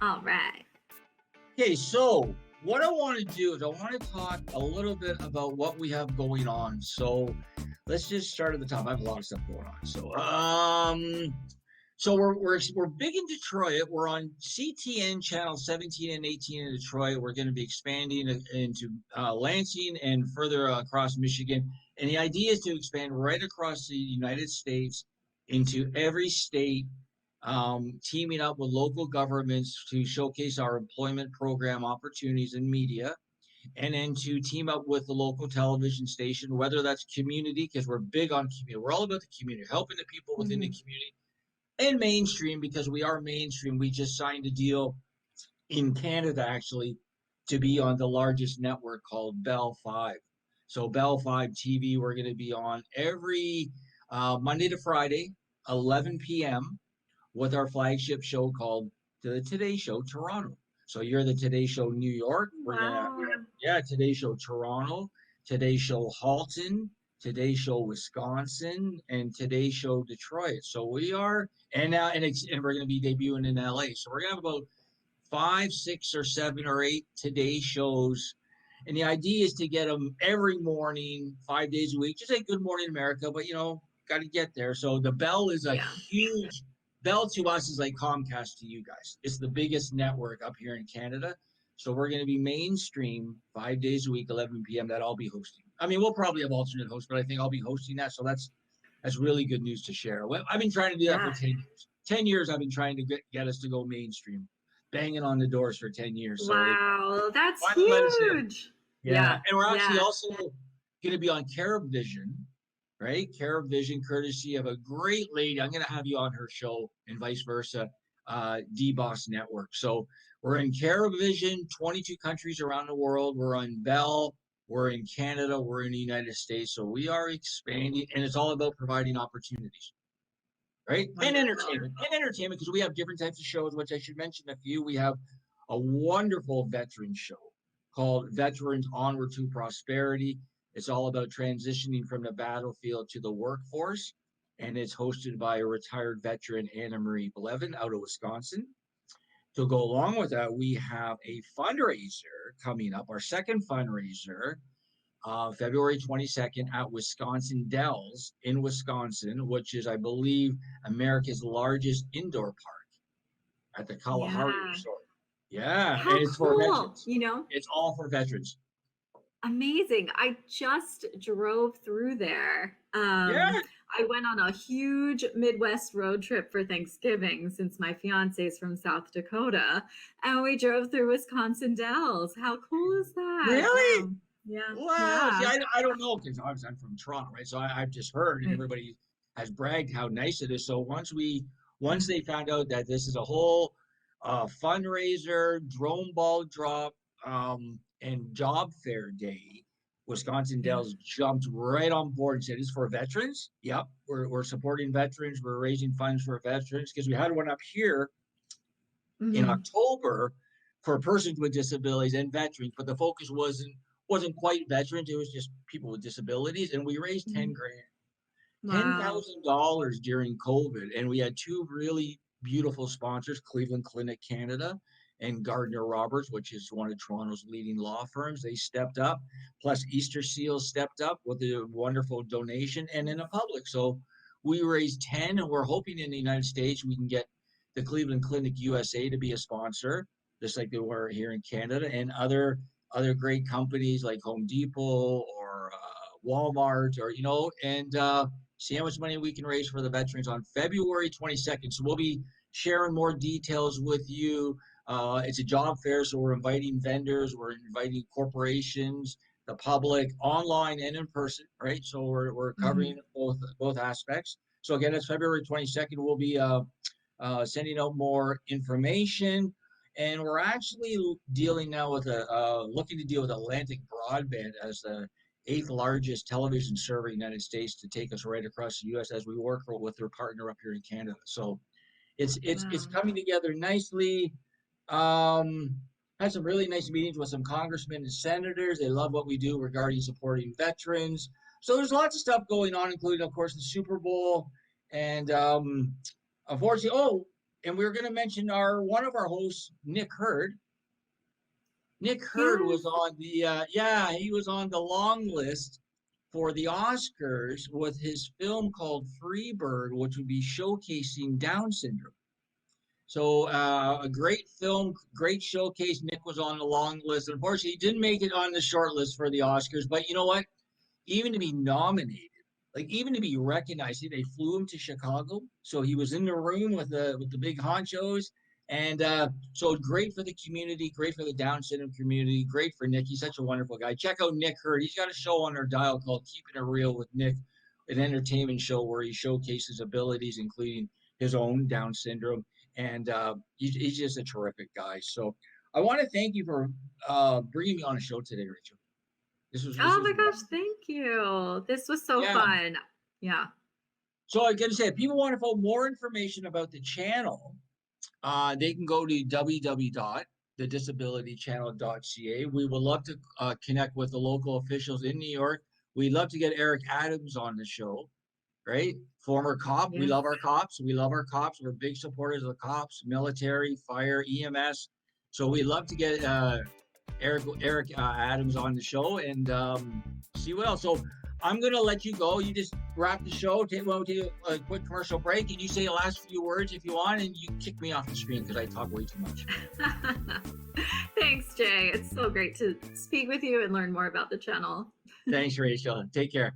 All right. Okay, so what I want to do is I want to talk a little bit about what we have going on. So let's just start at the top. I have a lot of stuff going on. So we're big in Detroit. We're on CTN channel 17 and 18 in Detroit. We're going to be expanding into Lansing and further across Michigan. And the idea is to expand right across the United States into every state, teaming up with local governments to showcase our employment program opportunities in media, and then to team up with the local television station, whether that's community, because we're big on community. We're all about the community, helping the people within the Mhm. community, and mainstream, because we are mainstream. We just signed a deal in Canada, actually, to be on the largest network called Bell 5. So Bell 5 TV, we're going to be on every Monday to Friday, 11 p.m., with our flagship show called the Today Show Toronto. So you're the Today Show New York. We're gonna, Wow. yeah, Today Show Toronto, Today Show Halton, Today Show Wisconsin, and Today Show Detroit. So we are, and we're gonna be debuting in LA. So we're gonna have about five, six, or seven, or eight Today shows. And the idea is to get them every morning, 5 days a week. Just say Good Morning America, but got to get there. So the Bell is a Yeah. huge Bell to us is like Comcast to you guys. It's the biggest network up here in Canada. So we're going to be mainstream 5 days a week, 11 p.m. that I'll be hosting. I mean, we'll probably have alternate hosts, but I think I'll be hosting that. So that's really good news to share. I've been trying to do that for Yeah. 10 years. 10 years I've been trying to get us to go mainstream, banging on the doors for 10 years. So they Wow. That's finally let us in. huge. Yeah. Yeah. And we're actually Yeah. also going to be on Carib Vision, right? Carib Vision, courtesy of a great lady. I'm going to have you on her show and vice versa, D-Boss Network. So we're in Carib Vision, 22 countries around the world. We're on Bell. We're in Canada. We're in the United States. So we are expanding, and it's all about providing opportunities, right? And Wonderful. entertainment. And entertainment, because we have different types of shows, which I should mention a few. We have a wonderful veteran show called Veterans Onward to Prosperity. It's all about transitioning from the battlefield to the workforce. And it's hosted by a retired veteran, Anna Marie Blevin, out of Wisconsin. To go along with that, we have a fundraiser coming up, our second fundraiser, February 22nd at Wisconsin Dells in Wisconsin, which is, I believe, America's largest indoor park at the Kalahari Yeah. Resort. Yeah, and How it's for cool. veterans. It's all for veterans. Amazing. I just drove through there. Yeah. I went on a huge Midwest road trip for Thanksgiving since my fiance is from South Dakota, and we drove through Wisconsin Dells. How cool is that? Really? Wow. Yeah. Wow. See, Yeah. I don't know, because obviously I'm from Toronto, right? So I've just heard, and Right. everybody has bragged how nice it is. So once they found out that this is a whole fundraiser, drone ball drop, and job fair day, Wisconsin Yeah. Dells jumped right on board and said, "It's for veterans." Yep, we're supporting veterans. We're raising funds for veterans, because we had one up here in Hmm. October for persons with disabilities and veterans, but the focus wasn't quite veterans. It was just people with disabilities, and we raised 10 grand, Wow. $10,000 during COVID, and we had two really beautiful sponsors, Cleveland Clinic Canada and Gardner Roberts, which is one of Toronto's leading law firms. They stepped up, plus Easter Seals stepped up with a wonderful donation, and in a public. So we raised 10, and we're hoping in the United States we can get the Cleveland Clinic USA to be a sponsor, just like they were here in Canada, and other great companies like Home Depot or Walmart, or and see how much money we can raise for the veterans on February 22nd. So we'll be sharing more details with you. It's a job fair, so we're inviting vendors, we're inviting corporations, the public, online and in person, right? So we're Hmm. covering both aspects. So again, it's February 22nd. We'll be sending out more information. And we're actually dealing now with looking to deal with Atlantic Broadband as the eighth largest television server in the United States, to take us right across the U.S. as we work with their partner up here in Canada. So it's Wow. coming together nicely. Um, had some really nice meetings with some congressmen and senators. They love what we do regarding supporting veterans. So there's lots of stuff going on, including, of course, the Super Bowl. And unfortunately, and we were going to mention one of our hosts, Nick Hurd. Nick Hurd Yes. was on he was on the long list for the Oscars with his film called Freebird, which would be showcasing Down syndrome. So a great film, great showcase. Nick was on the long list. Unfortunately, he didn't make it on the short list for the Oscars. But you know what? Even to be nominated, like even to be recognized, they flew him to Chicago, so he was in the room with the big honchos, and so great for the community, great for the Down syndrome community, great for Nick. He's such a wonderful guy. Check out Nick Hurd. He's got a show on our dial called Keeping It Real with Nick, an entertainment show where he showcases abilities, including his own Down syndrome, and he's just a terrific guy. So I want to thank you for bringing me on a show today, Rachel. This Oh was my gosh, wonderful. thank you. This was so Yeah. fun. Yeah. So I got to say, if people want to find more information about the channel, they can go to www.thedisabilitychannel.ca. We would love to connect with the local officials in New York. We'd love to get Eric Adams on the show, right? Former cop. We Yes. love our cops. We love our cops. We're big supporters of the cops, military, fire, EMS. So we'd love to get Eric Adams on the show and see what else. So I'm going to let you go. You just wrap the show. We'll take a quick commercial break, and you say the last few words if you want, and you kick me off the screen because I talk way too much. Thanks, Jay. It's so great to speak with you and learn more about the channel. Thanks, Rachel. Take care.